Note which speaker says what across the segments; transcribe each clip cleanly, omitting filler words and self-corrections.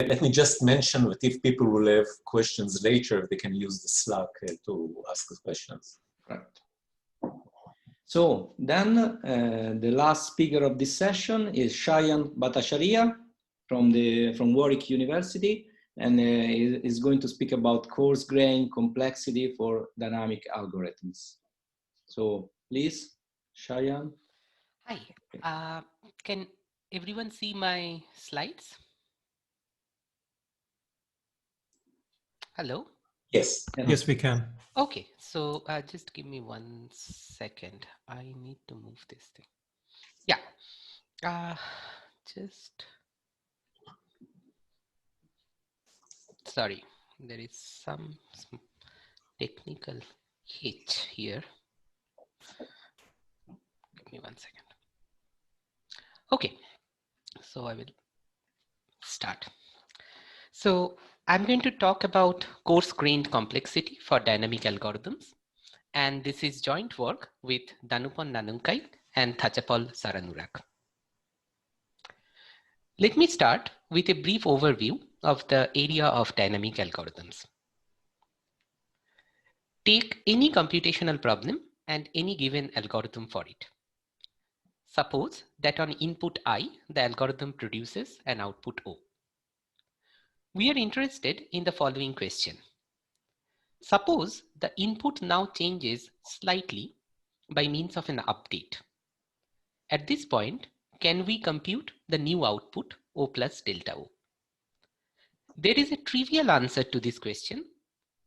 Speaker 1: Let me just mention that if people will have questions later, they can use the Slack to ask us questions.
Speaker 2: Right. So then the last speaker of this session is Shayan Bhattacharya from Warwick University, and is going to speak about coarse grain complexity for dynamic algorithms. So please, Shayan.
Speaker 3: Hi, can everyone see my slides? Hello?
Speaker 1: Yes.
Speaker 4: Yes, we can.
Speaker 3: Okay, so just give me 1 second. I need to move this thing. Yeah, just, sorry, there is some technical hitch here. Give me 1 second. Okay, so I will start. So I'm going to talk about coarse-grained complexity for dynamic algorithms. And this is joint work with Danupan Nanunkai and Thachapal Saranurak. Let me start with a brief overview of the area of dynamic algorithms. Take any computational problem and any given algorithm for it. Suppose that on input I, the algorithm produces an output O. We are interested in the following question. Suppose the input now changes slightly by means of an update. At this point, can we compute the new output O plus delta O? There is a trivial answer to this question.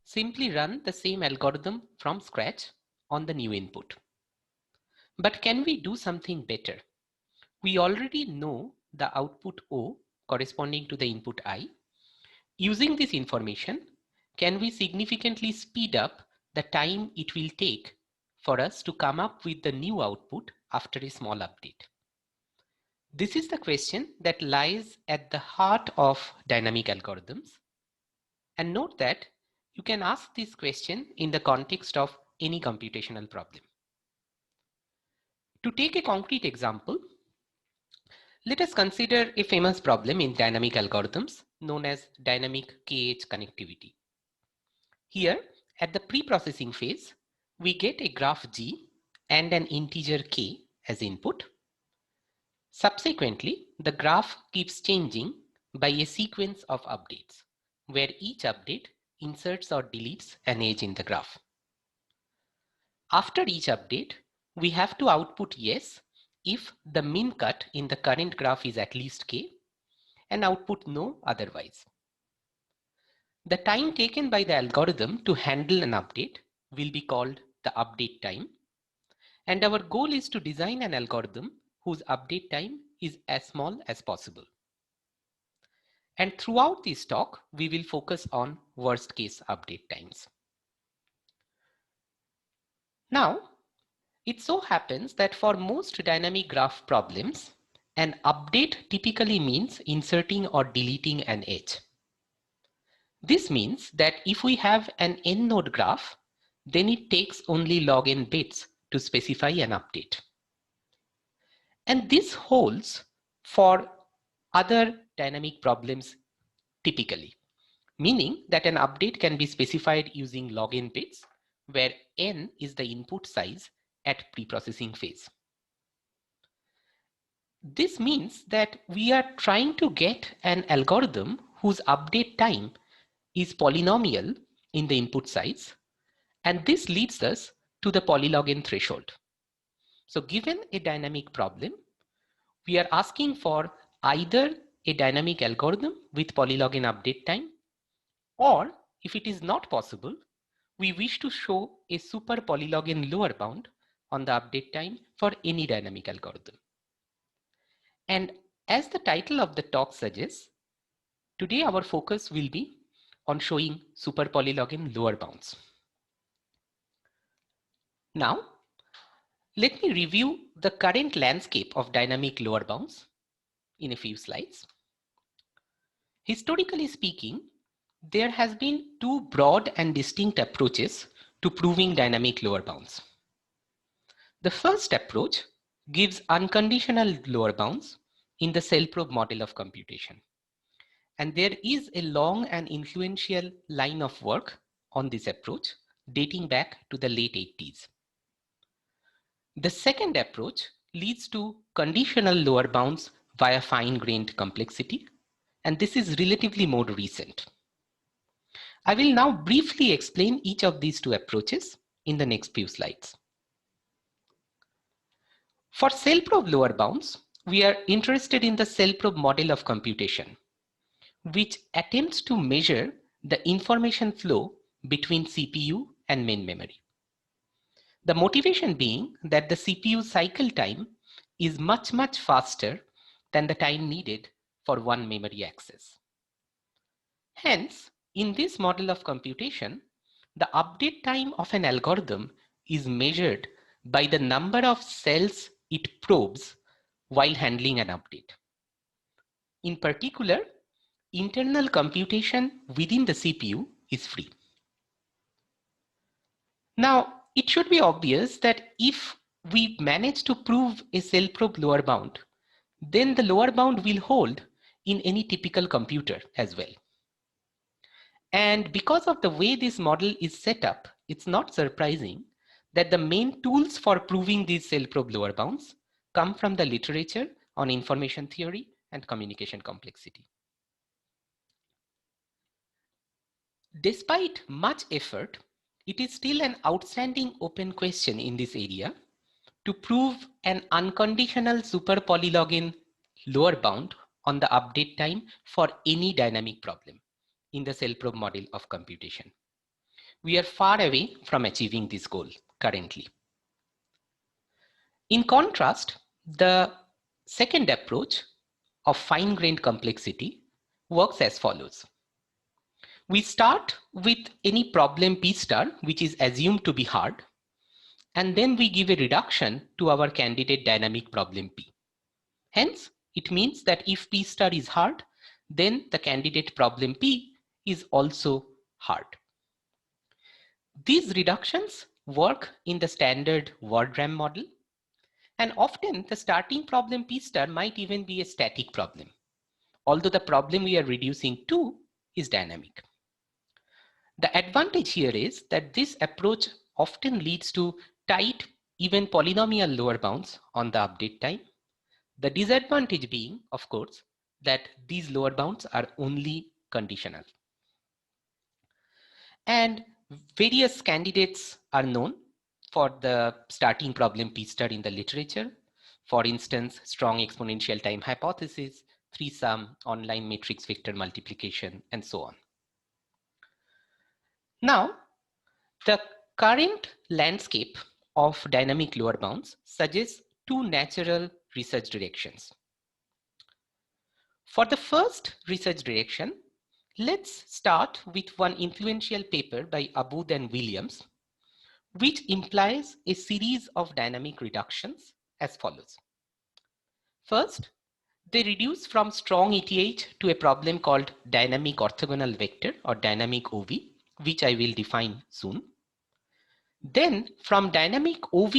Speaker 3: Simply run the same algorithm from scratch on the new input. But can we do something better? We already know the output O corresponding to the input I. Using this information, can we significantly speed up the time it will take for us to come up with the new output after a small update? This is the question that lies at the heart of dynamic algorithms. And note that you can ask this question in the context of any computational problem. To take a concrete example, let us consider a famous problem in dynamic algorithms known as dynamic K-H connectivity. Here, at the pre-processing phase, we get a graph G and an integer K as input. Subsequently, the graph keeps changing by a sequence of updates, where each update inserts or deletes an edge in the graph. After each update, we have to output yes if the min cut in the current graph is at least k, and output no otherwise. The time taken by the algorithm to handle an update will be called the update time, and our goal is to design an algorithm whose update time is as small as possible. And throughout this talk, we will focus on worst case update times. Now, it so happens that for most dynamic graph problems, an update typically means inserting or deleting an edge. This means that if we have an n-node graph, then it takes only log n bits to specify an update. And this holds for other dynamic problems typically, meaning that an update can be specified using log n bits, where n is the input size at pre-processing phase. This means that we are trying to get an algorithm whose update time is polynomial in the input size, and this leads us to the polylog n threshold. So given a dynamic problem, we are asking for either a dynamic algorithm with polylog n update time, or if it is not possible, we wish to show a super polylog n lower bound on the update time for any dynamic algorithm. And as the title of the talk suggests, today our focus will be on showing super polylog n lower bounds. Now, let me review the current landscape of dynamic lower bounds in a few slides. Historically speaking, there has been two broad and distinct approaches to proving dynamic lower bounds. The first approach gives unconditional lower bounds in the cell probe model of computation. And there is a long and influential line of work on this approach dating back to the late 80s. The second approach leads to conditional lower bounds via fine-grained complexity, and this is relatively more recent. I will now briefly explain each of these two approaches in the next few slides. For cell-probe lower bounds, we are interested in the cell-probe model of computation, which attempts to measure the information flow between CPU and main memory. The motivation being that the CPU cycle time is much, much faster than the time needed for one memory access. Hence, in this model of computation, the update time of an algorithm is measured by the number of cells it probes while handling an update. In particular, internal computation within the CPU is free. Now, it should be obvious that if we manage to prove a cell probe lower bound, then the lower bound will hold in any typical computer as well. And because of the way this model is set up, it's not surprising that the main tools for proving these cell probe lower bounds come from the literature on information theory and communication complexity. Despite much effort, it is still an outstanding open question in this area to prove an unconditional super polylogin lower bound on the update time for any dynamic problem in the cell probe model of computation. We are far away from achieving this goal currently. In contrast, the second approach of fine-grained complexity works as follows. We start with any problem P star, which is assumed to be hard, and then we give a reduction to our candidate dynamic problem P. Hence, it means that if P star is hard, then the candidate problem P is also hard. These reductions work in the standard word-RAM model, and often the starting problem P star might even be a static problem, although the problem we are reducing to is dynamic. The advantage here is that this approach often leads to tight, even polynomial lower bounds on the update time. The disadvantage being, of course, that these lower bounds are only conditional. And various candidates are known for the starting problem P star in the literature. For instance, strong exponential time hypothesis, 3-sum, online matrix vector multiplication, and so on. Now, the current landscape of dynamic lower bounds suggests two natural research directions. For the first research direction, let's start with one influential paper by Aboud and Williams, which implies a series of dynamic reductions as follows. First, they reduce from strong ETH to a problem called dynamic orthogonal vector or dynamic OV, which I will define soon. Then from dynamic OV,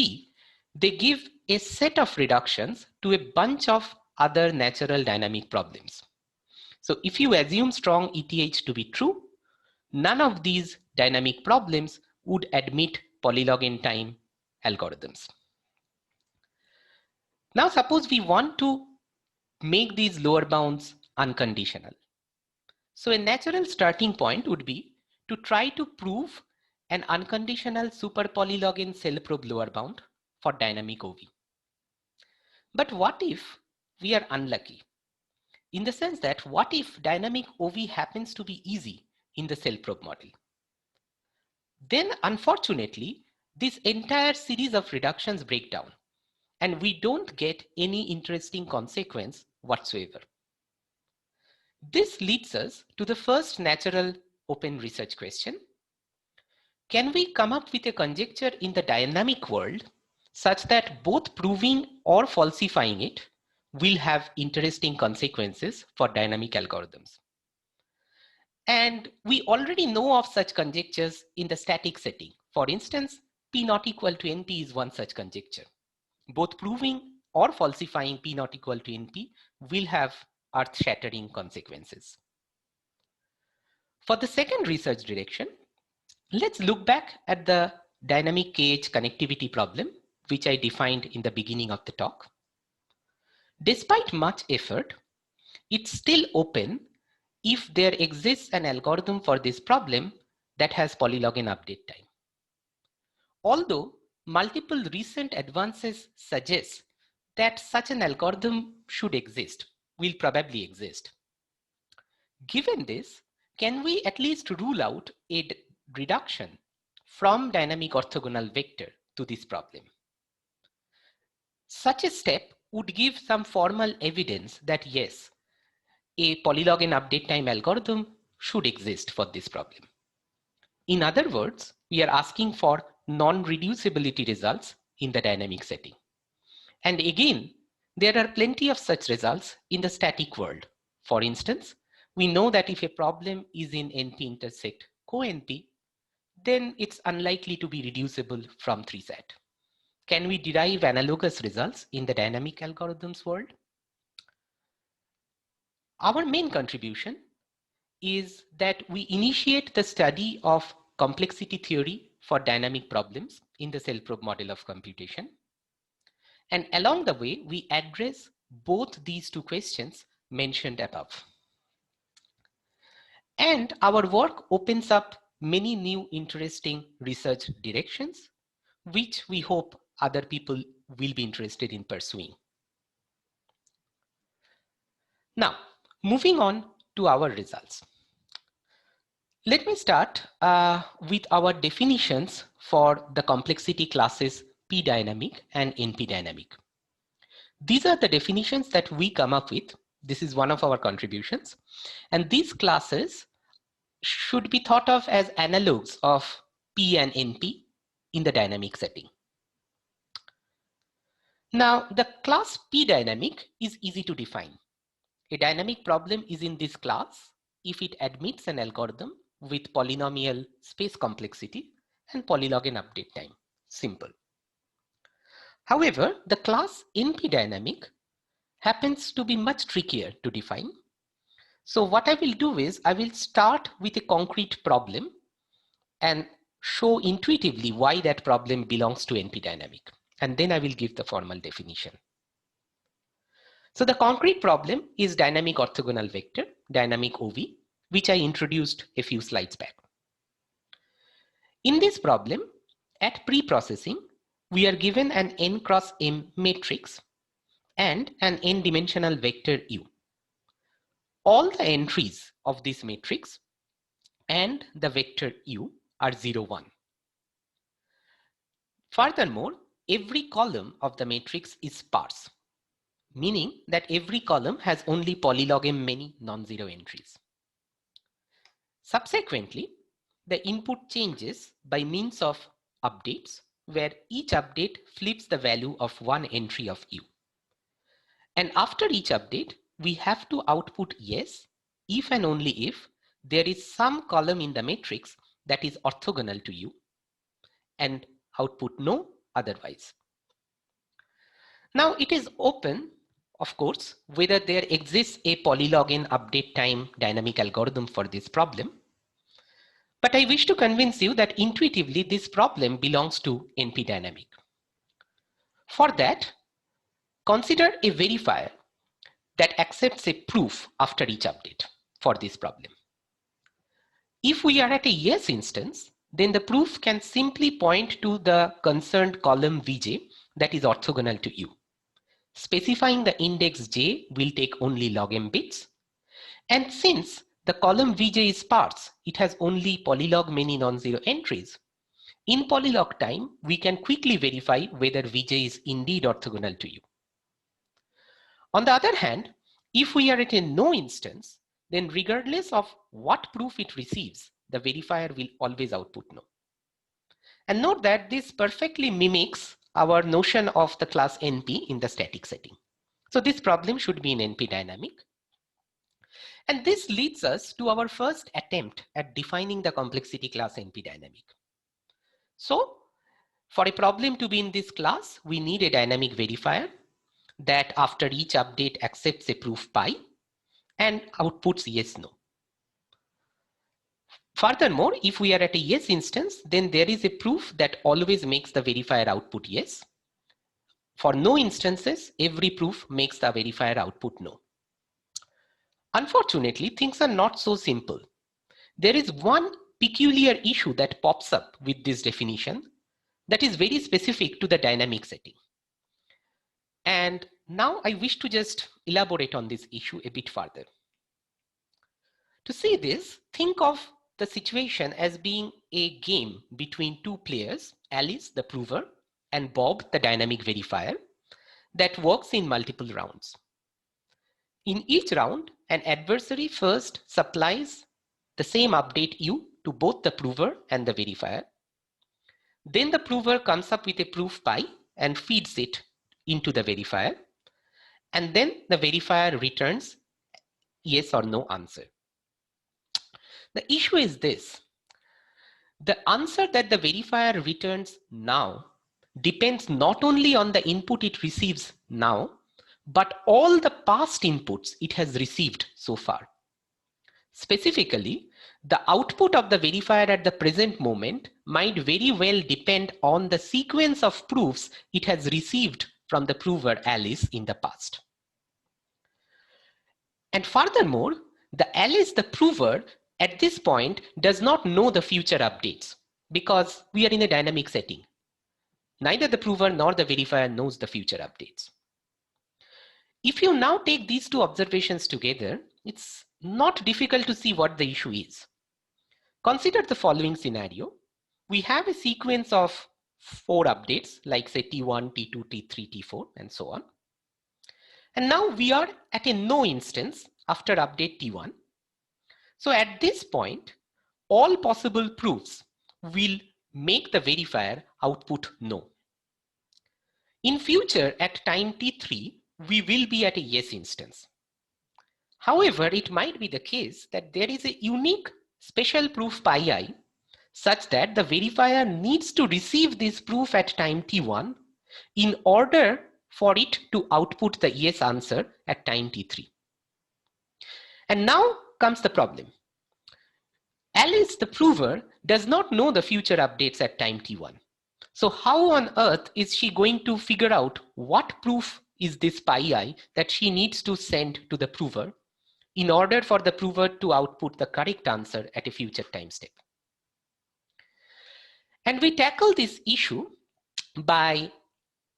Speaker 3: they give a set of reductions to a bunch of other natural dynamic problems. So if you assume strong ETH to be true, none of these dynamic problems would admit polylog time algorithms. Now suppose we want to make these lower bounds unconditional. So a natural starting point would be to try to prove an unconditional super polylog cell probe lower bound for dynamic OV. But what if we are unlucky? In the sense that what if dynamic OV happens to be easy in the cell probe model? Then unfortunately, this entire series of reductions break down and we don't get any interesting consequence whatsoever. This leads us to the first natural open research question. Can we come up with a conjecture in the dynamic world such that both proving or falsifying it will have interesting consequences for dynamic algorithms? And we already know of such conjectures in the static setting. For instance, P not equal to NP is one such conjecture. Both proving or falsifying P not equal to NP will have earth-shattering consequences. For the second research direction, let's look back at the dynamic KH connectivity problem, which I defined in the beginning of the talk. Despite much effort, it's still open if there exists an algorithm for this problem that has polylogin update time. Although multiple recent advances suggest that such an algorithm should exist, will probably exist. Given this, can we at least rule out a reduction from dynamic orthogonal vector to this problem? Such a step would give some formal evidence that yes, a polylogin update time algorithm should exist for this problem. In other words, we are asking for non-reducibility results in the dynamic setting. And again, there are plenty of such results in the static world. For instance, we know that if a problem is in NP intersect co-NP, then it's unlikely to be reducible from 3SAT. Can we derive analogous results in the dynamic algorithms world? Our main contribution is that we initiate the study of complexity theory for dynamic problems in the CellProbe model of computation. And along the way, we address both these two questions mentioned above. And our work opens up many new interesting research directions, which we hope other people will be interested in pursuing. Now, moving on to our results. Let me start with our definitions for the complexity classes P dynamic and NP dynamic. These are the definitions that we come up with. This is one of our contributions. And these classes should be thought of as analogues of P and NP in the dynamic setting. Now, the class P dynamic is easy to define. A dynamic problem is in this class if it admits an algorithm with polynomial space complexity and polylogin update time. Simple. However, the class NP dynamic happens to be much trickier to define. So what I will do is I will start with a concrete problem and show intuitively why that problem belongs to NP dynamic. And then I will give the formal definition. So the concrete problem is dynamic orthogonal vector, dynamic OV, which I introduced a few slides back. In this problem, at pre-processing, we are given an n cross m matrix and an n-dimensional vector U. All the entries of this matrix and the vector U are 0, 1. Furthermore, every column of the matrix is sparse, meaning that every column has only polylog m many non-zero entries. Subsequently, the input changes by means of updates, where each update flips the value of one entry of U. And after each update, we have to output yes, if and only if there is some column in the matrix that is orthogonal to U, and output no otherwise. Now it is open, of course, whether there exists a polylogin update time dynamic algorithm for this problem. But I wish to convince you that intuitively this problem belongs to NP dynamic. For that, consider a verifier that accepts a proof after each update for this problem. If we are at a yes instance, then the proof can simply point to the concerned column Vj that is orthogonal to U. Specifying the index j will take only log m bits. And since the column Vj is sparse, it has only polylog many non-zero entries. In polylog time, we can quickly verify whether Vj is indeed orthogonal to U. On the other hand, if we are at a no instance, then regardless of what proof it receives, the verifier will always output no. And note that this perfectly mimics our notion of the class NP in the static setting. So this problem should be in NP dynamic. And this leads us to our first attempt at defining the complexity class NP dynamic. So for a problem to be in this class, we need a dynamic verifier that after each update accepts a proof pi and outputs yes, no. Furthermore, if we are at a yes instance, then there is a proof that always makes the verifier output yes. For no instances, every proof makes the verifier output no. Unfortunately, things are not so simple. There is one peculiar issue that pops up with this definition that is very specific to the dynamic setting. And now I wish to just elaborate on this issue a bit further. To see this, think of the situation as being a game between two players, Alice, the prover, and Bob, the dynamic verifier, that works in multiple rounds. In each round, an adversary first supplies the same update U to both the prover and the verifier. Then the prover comes up with a proof pi and feeds it into the verifier. And then the verifier returns yes or no answer. The issue is this. The answer that the verifier returns now depends not only on the input it receives now, but all the past inputs it has received so far. Specifically, the output of the verifier at the present moment might very well depend on the sequence of proofs it has received from the prover Alice in the past. And furthermore, the Alice, the prover, at this point does not know the future updates because we are in a dynamic setting. Neither the prover nor the verifier knows the future updates. If you now take these two observations together, it's not difficult to see what the issue is. Consider the following scenario. We have a sequence of 4 updates, like say T1, T2, T3, T4, and so on. And now we are at a no instance after update T1. So at this point, all possible proofs will make the verifier output no. In future, at time T3, we will be at a yes instance. However, it might be the case that there is a unique special proof pi I such that the verifier needs to receive this proof at time T1 in order for it to output the yes answer at time T3. And now comes the problem. Alice, the prover, does not know the future updates at time T1. So how on earth is she going to figure out what proof is this pi I that she needs to send to the prover in order for the prover to output the correct answer at a future time step? And we tackle this issue by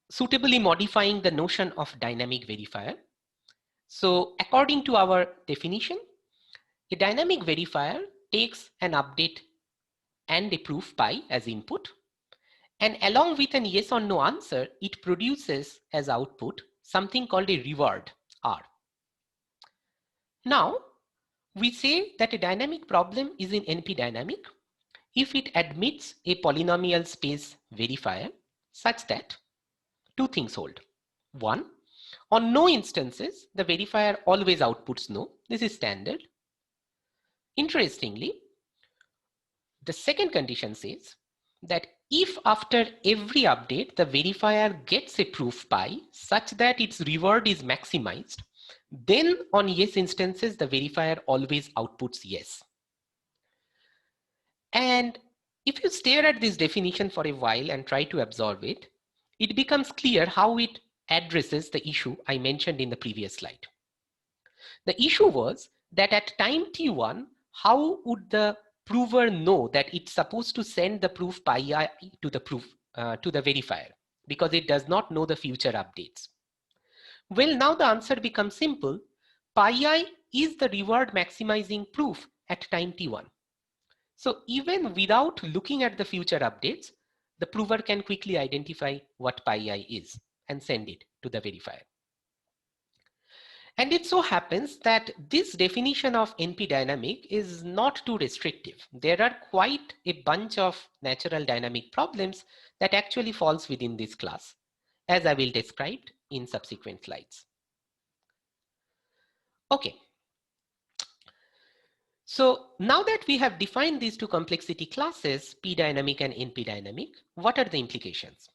Speaker 3: suitably modifying the notion of dynamic verifier. So according to our definition, a dynamic verifier takes an update and a proof pi as input, and along with an yes or no answer, it produces as output something called a reward R. Now, we say that a dynamic problem is in NP dynamic if it admits a polynomial space verifier such that two things hold. One, on no instances, the verifier always outputs no. This is standard. Interestingly, the second condition says that if after every update, the verifier gets a proof pi such that its reward is maximized, then on yes instances, the verifier always outputs yes. And if you stare at this definition for a while and try to absorb it, it becomes clear how it addresses the issue I mentioned in the previous slide. The issue was that at time T1, how would the prover know that it's supposed to send the proof pi I to the verifier because it does not know the future updates? Well, now the answer becomes simple. Pi I is the reward maximizing proof at time T1. So even without looking at the future updates, the prover can quickly identify what pi I is and send it to the verifier. And it so happens that this definition of NP dynamic is not too restrictive. There are quite a bunch of natural dynamic problems that actually falls within this class, as I will describe in subsequent slides. Okay. So now that we have defined these two complexity classes, P dynamic and NP dynamic, what are the implications?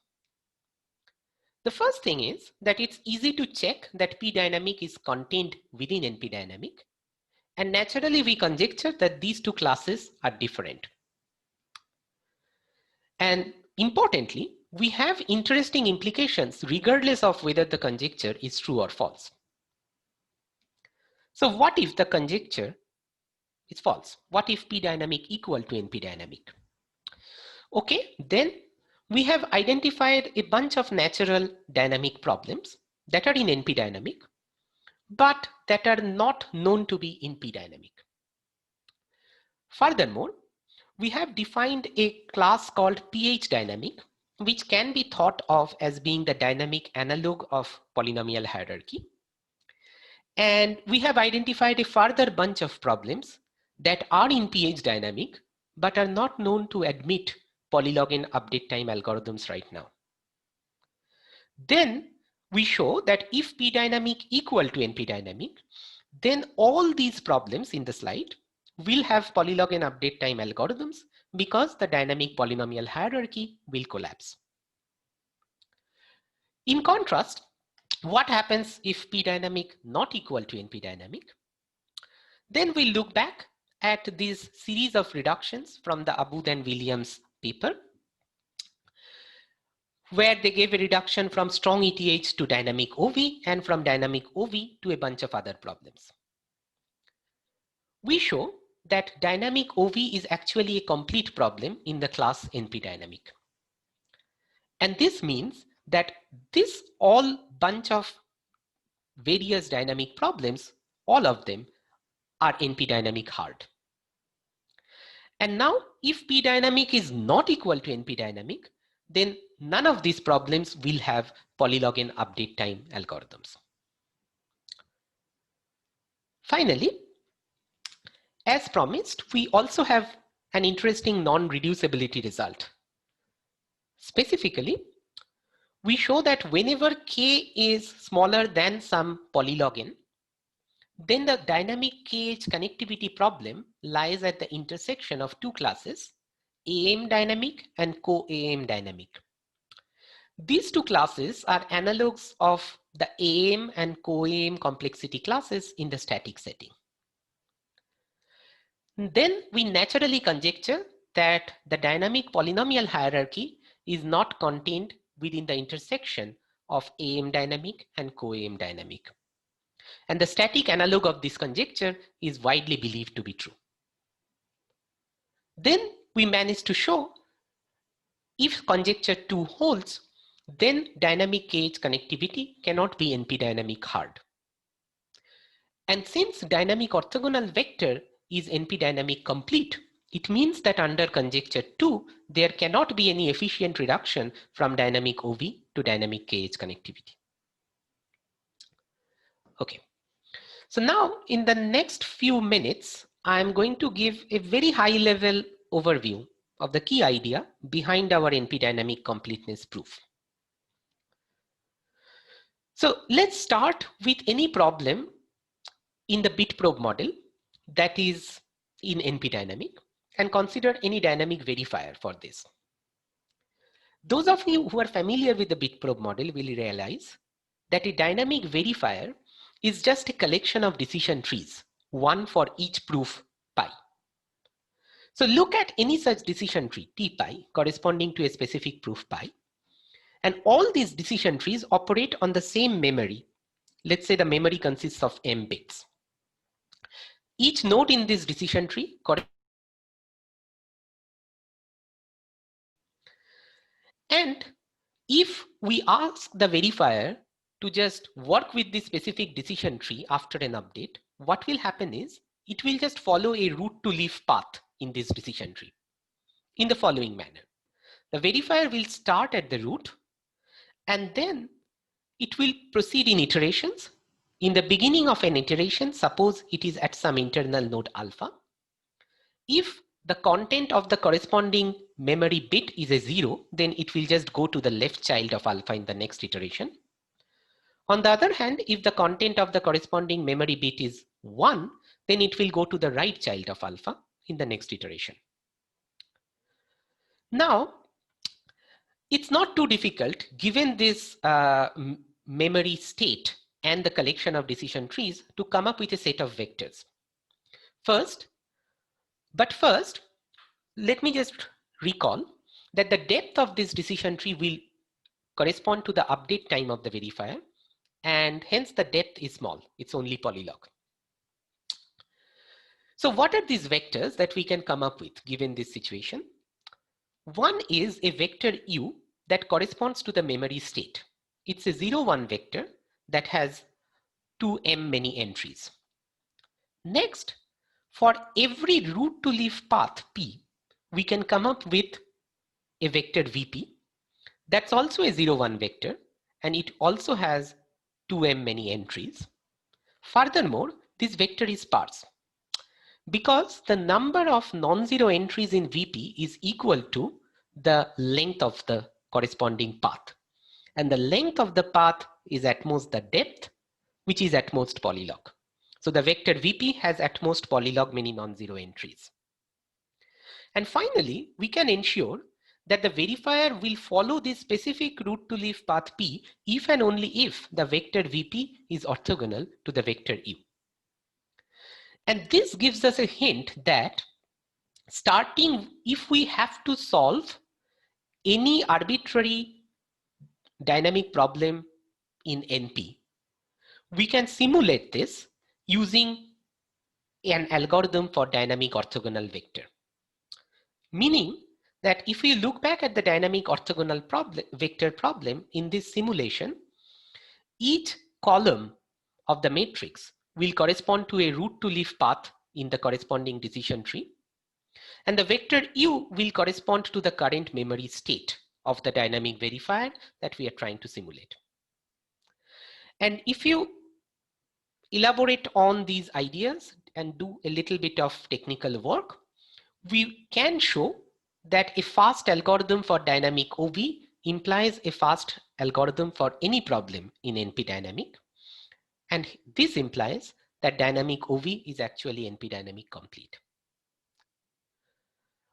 Speaker 3: The first thing is that it's easy to check that P dynamic is contained within NP dynamic. And naturally, we conjecture that these two classes are different. And importantly, we have interesting implications regardless of whether the conjecture is true or false. So what if the conjecture is false? What if P dynamic equal to NP dynamic? Okay, then we have identified a bunch of natural dynamic problems that are in NP dynamic, but that are not known to be in P dynamic. Furthermore, we have defined a class called pH dynamic, which can be thought of as being the dynamic analog of polynomial hierarchy. And we have identified a further bunch of problems that are in pH dynamic, but are not known to admit polylog n update time algorithms right now. Then we show that if P dynamic equal to NP dynamic, then all these problems in the slide will have polylog n update time algorithms because the dynamic polynomial hierarchy will collapse. In contrast, what happens if P dynamic not equal to NP dynamic? Then we look back at this series of reductions from the Abud and Williams paper, where they gave a reduction from strong ETH to dynamic OV and from dynamic OV to a bunch of other problems. We show that dynamic OV is actually a complete problem in the class NP dynamic. And this means that this all bunch of various dynamic problems, all of them are NP dynamic hard. And now if P dynamic is not equal to NP dynamic, then none of these problems will have polylog n update time algorithms. Finally, as promised, we also have an interesting non-reducibility result. Specifically, we show that whenever k is smaller than some polylog n, then the dynamic KH connectivity problem lies at the intersection of two classes, AM dynamic and co-AM dynamic. These two classes are analogs of the AM and co-AM complexity classes in the static setting. Then we naturally conjecture that the dynamic polynomial hierarchy is not contained within the intersection of AM dynamic and co-AM dynamic. And the static analog of this conjecture is widely believed to be true. Then we managed to show if conjecture 2 holds, then dynamic KH connectivity cannot be NP dynamic hard. And since dynamic orthogonal vector is NP dynamic complete, it means that under conjecture 2, there cannot be any efficient reduction from dynamic OV to dynamic KH connectivity. Okay. So now in the next few minutes, I'm going to give a very high level overview of the key idea behind our NP dynamic completeness proof. So let's start with any problem in the bitprobe model that is in NP dynamic and consider any dynamic verifier for this. Those of you who are familiar with the bitprobe model will realize that a dynamic verifier is just a collection of decision trees, one for each proof pi. So look at any such decision tree, T pi, corresponding to a specific proof pi. And all these decision trees operate on the same memory. Let's say the memory consists of m bits. Each node in this decision tree and if we ask the verifier to just work with this specific decision tree after an update, what will happen is it will just follow a root to leaf path in this decision tree in the following manner. The verifier will start at the root and then it will proceed in iterations. In the beginning of an iteration, suppose it is at some internal node alpha. If the content of the corresponding memory bit is a 0, then it will just go to the left child of alpha in the next iteration. On the other hand, if the content of the corresponding memory bit is 1, then it will go to the right child of alpha in the next iteration. Now, it's not too difficult given this memory state and the collection of decision trees to come up with a set of vectors. First, let me just recall that the depth of this decision tree will correspond to the update time of the verifier, and hence the depth is small. It's only polylog. So what are these vectors that we can come up with given this situation? One is a vector u that corresponds to the memory state. It's a 0, 1 vector that has 2m many entries. Next, for every root to leaf path p, we can come up with a vector vp. That's also a 0, 1 vector, and it also has 2m many entries. Furthermore, this vector is sparse because the number of non-zero entries in vp is equal to the length of the corresponding path. And the length of the path is at most the depth, which is at most polylog. So the vector vp has at most polylog many non-zero entries. And finally, we can ensure that the verifier will follow this specific root to leaf path p if and only if the vector vp is orthogonal to the vector u. And this gives us a hint that if we have to solve any arbitrary dynamic problem in NP, we can simulate this using an algorithm for dynamic orthogonal vector. Meaning that if we look back at the dynamic orthogonal vector problem in this simulation, each column of the matrix will correspond to a root to leaf path in the corresponding decision tree. And the vector u will correspond to the current memory state of the dynamic verifier that we are trying to simulate. And if you elaborate on these ideas and do a little bit of technical work, we can show that a fast algorithm for dynamic OV implies a fast algorithm for any problem in NP dynamic. And this implies that dynamic OV is actually NP dynamic complete.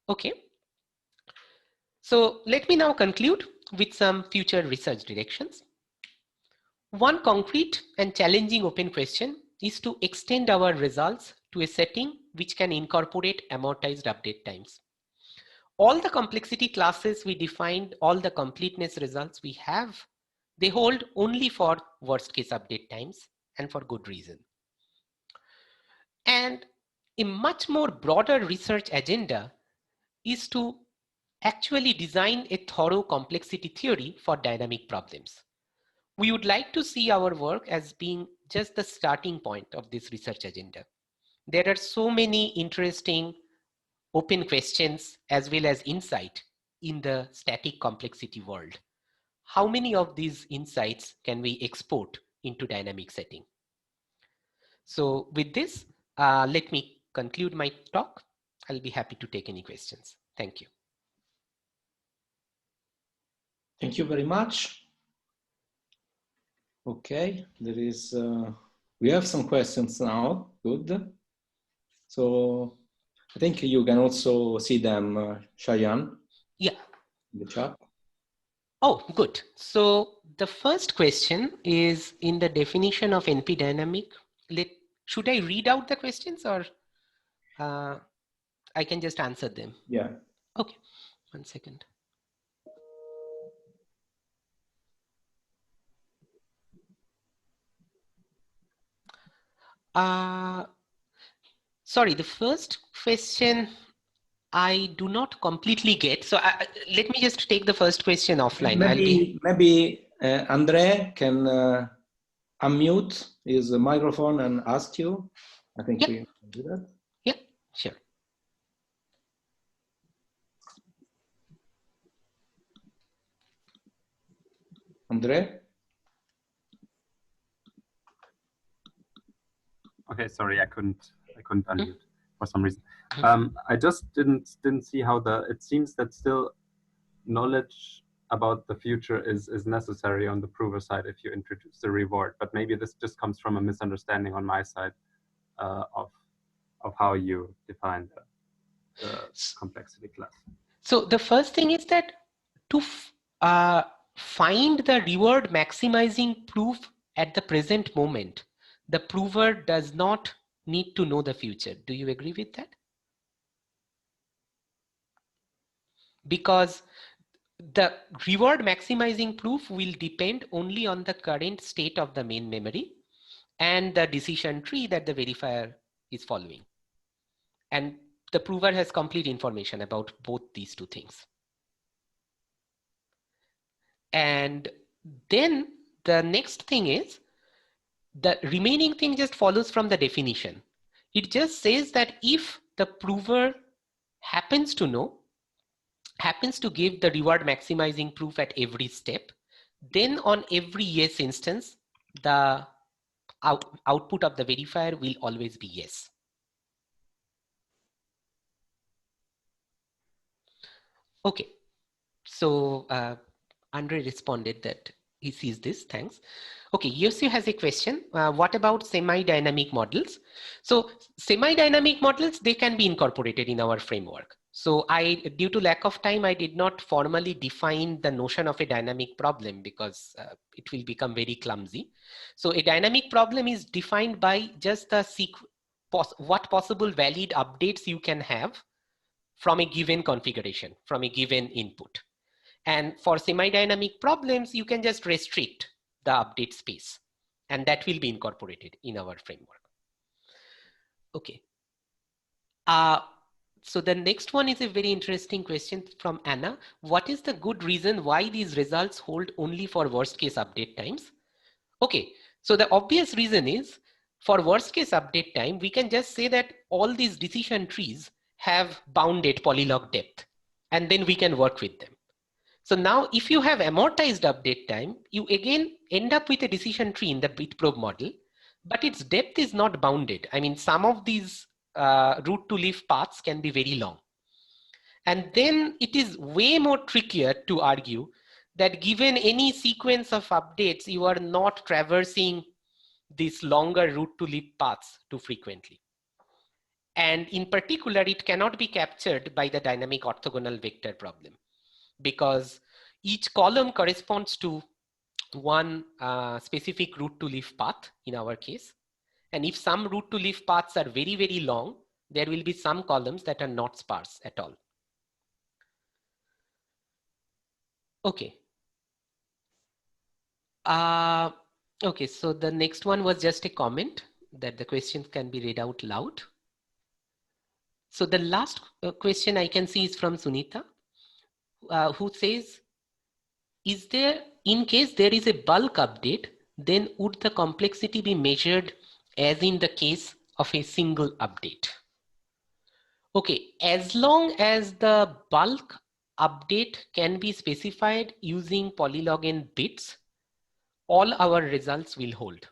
Speaker 3: Okay. So let me now conclude with some future research directions. One concrete and challenging open question is to extend our results to a setting which can incorporate amortized update times. All the complexity classes we defined, all the completeness results we have, they hold only for worst case update times and for good reason. And a much more broader research agenda is to actually design a thorough complexity theory for dynamic problems. We would like to see our work as being just the starting point of this research agenda. There are so many interesting open questions as well as insight in the static complexity world. How many of these insights can we export into dynamic setting? So with this, let me conclude my talk. I'll be happy to take any questions. Thank you.
Speaker 2: Thank you very much. Okay, there is, we have some questions now, good. So I think you can also see them, Cheyenne.
Speaker 3: Yeah.
Speaker 2: In the chat.
Speaker 3: Oh, good. So the first question is in the definition of NP dynamic. Should I read out the questions or I can just answer them?
Speaker 2: Yeah.
Speaker 3: Okay, 1 second. Sorry, the first question I do not completely get. So let me just take the first question offline.
Speaker 2: Maybe Andre can unmute his microphone and ask you. I think we can do that.
Speaker 3: Yeah, sure.
Speaker 2: Andre?
Speaker 4: Okay, sorry, I couldn't unmute for some reason. I just didn't see how it seems that still knowledge about the future is necessary on the prover side if you introduce the reward, but maybe this just comes from a misunderstanding on my side of how you define the complexity class.
Speaker 3: So the first thing is that to find the reward maximizing proof at the present moment, the prover does not need to know the future. Do you agree with that? Because the reward maximizing proof will depend only on the current state of the main memory and the decision tree that the verifier is following. And the prover has complete information about both these two things. And then the next thing is, the remaining thing just follows from the definition. It just says that if the prover happens to give the reward maximizing proof at every step, then on every yes instance, the output of the verifier will always be yes. Okay, so Andre responded that he sees this, thanks. Okay, Yossi has a question. What about semi-dynamic models? So semi-dynamic models, they can be incorporated in our framework. So due to lack of time, I did not formally define the notion of a dynamic problem because it will become very clumsy. So a dynamic problem is defined by just the what possible valid updates you can have from a given configuration, from a given input. And for semi-dynamic problems, you can just restrict the update space, and that will be incorporated in our framework. Okay. So the next one is a very interesting question from Anna. What is the good reason why these results hold only for worst case update times? Okay, so the obvious reason is, for worst case update time, we can just say that all these decision trees have bounded polylog depth, and then we can work with them. So now if you have amortized update time, you again end up with a decision tree in the bitprobe model, but its depth is not bounded. I mean, some of these root to leaf paths can be very long. And then it is way more trickier to argue that given any sequence of updates, you are not traversing these longer root to leaf paths too frequently. And in particular, it cannot be captured by the dynamic orthogonal vector problem, because each column corresponds to one specific root to leaf path in our case. And if some root to leaf paths are very, very long, there will be some columns that are not sparse at all. Okay. Okay, so the next one was just a comment that the questions can be read out loud. So the last question I can see is from Sunita, who says, is there, in case there is a bulk update, then would the complexity be measured as in the case of a single update? Okay, as long as the bulk update can be specified using polylog n bits, all our results will hold.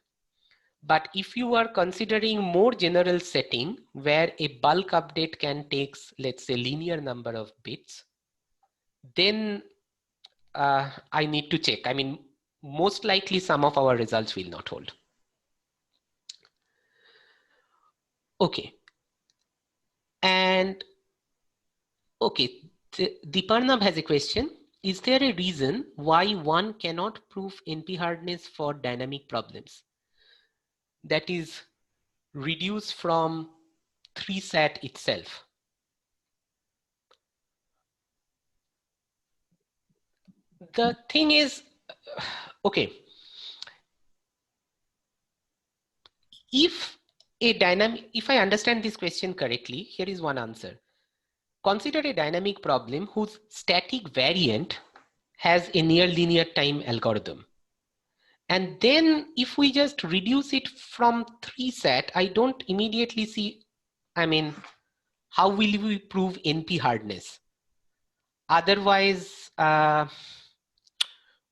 Speaker 3: But if you are considering more general setting where a bulk update can take, let's say, linear number of bits, then I need to check. I mean, most likely some of our results will not hold. Okay. And okay, Deeparnab has a question. Is there a reason why one cannot prove NP hardness for dynamic problems that is reduced from 3SAT itself? The thing is, okay, if I understand this question correctly, here is one answer. Consider a dynamic problem whose static variant has a near linear time algorithm. And then if we just reduce it from 3SAT, I don't immediately see, I mean, how will we prove NP hardness? Otherwise,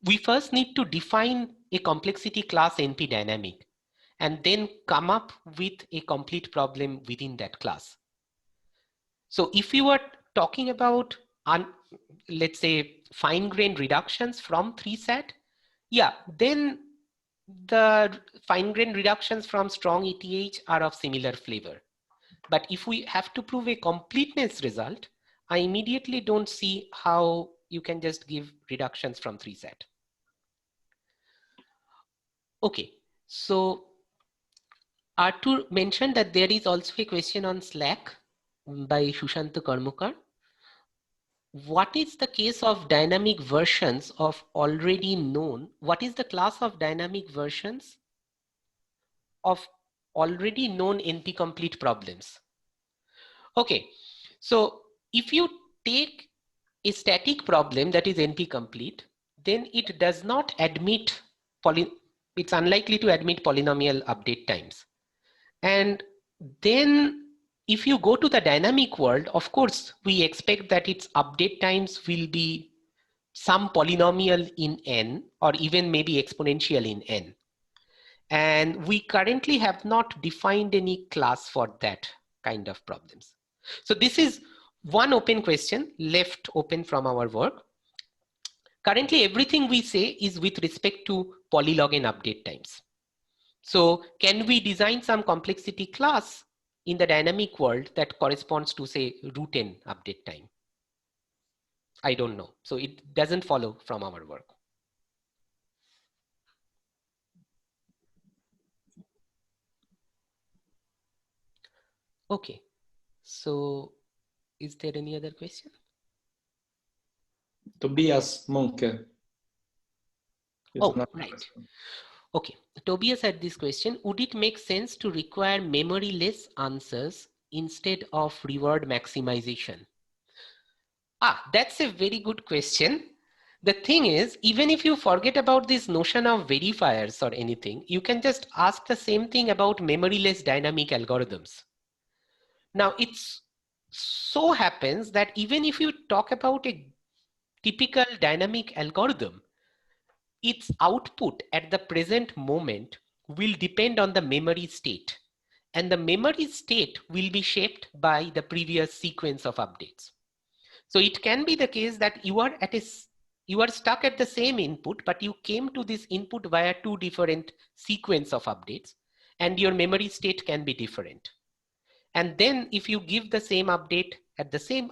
Speaker 3: we first need to define a complexity class NP dynamic and then come up with a complete problem within that class. So if you are talking about, let's say, fine-grained reductions from 3SAT, yeah, then the fine-grained reductions from strong ETH are of similar flavor. But if we have to prove a completeness result, I immediately don't see how you can just give reductions from 3SAT. Okay, so Artur mentioned that there is also a question on Slack by Sushant Karmukar. What is the case of dynamic versions of already known? What is the class of dynamic versions of already known NP-complete problems? Okay, so if you take a static problem that is NP-complete, then it does not admit, it's unlikely to admit polynomial update times. And then if you go to the dynamic world, of course, we expect that its update times will be some polynomial in n, or even maybe exponential in n. And we currently have not defined any class for that kind of problems. So this is one open question left open from our work. Currently, everything we say is with respect to polylog and update times. So can we design some complexity class in the dynamic world that corresponds to, say, root n update time? I don't know. So it doesn't follow from our work. Okay. So is there any other question?
Speaker 2: Tobias Monke.
Speaker 3: Oh, right. Okay, Tobias had this question. Would it make sense to require memory-less answers instead of reward maximization? That's a very good question. The thing is, even if you forget about this notion of verifiers or anything, you can just ask the same thing about memory-less dynamic algorithms. Now, it so happens that even if you talk about a typical dynamic algorithm, its output at the present moment will depend on the memory state. And the memory state will be shaped by the previous sequence of updates. So it can be the case that you are stuck at the same input, but you came to this input via two different sequence of updates, and your memory state can be different. And then if you give the same update at the same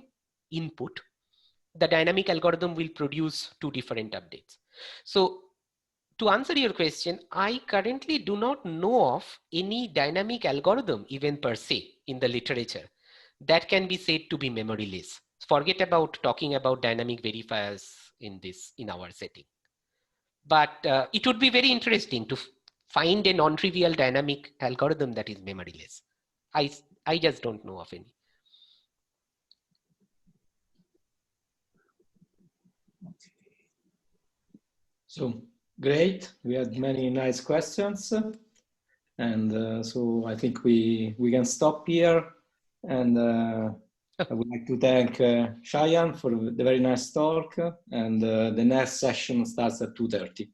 Speaker 3: input, the dynamic algorithm will produce two different updates. So to answer your question, I currently do not know of any dynamic algorithm even per se in the literature that can be said to be memoryless. Forget about talking about dynamic verifiers in our setting. But it would be very interesting to find a non-trivial dynamic algorithm that is memoryless. I just don't know of any.
Speaker 2: So great, we had many nice questions, and so I think we can stop here. And I would like to thank Shayan for the very nice talk, and the next session starts at 2:30.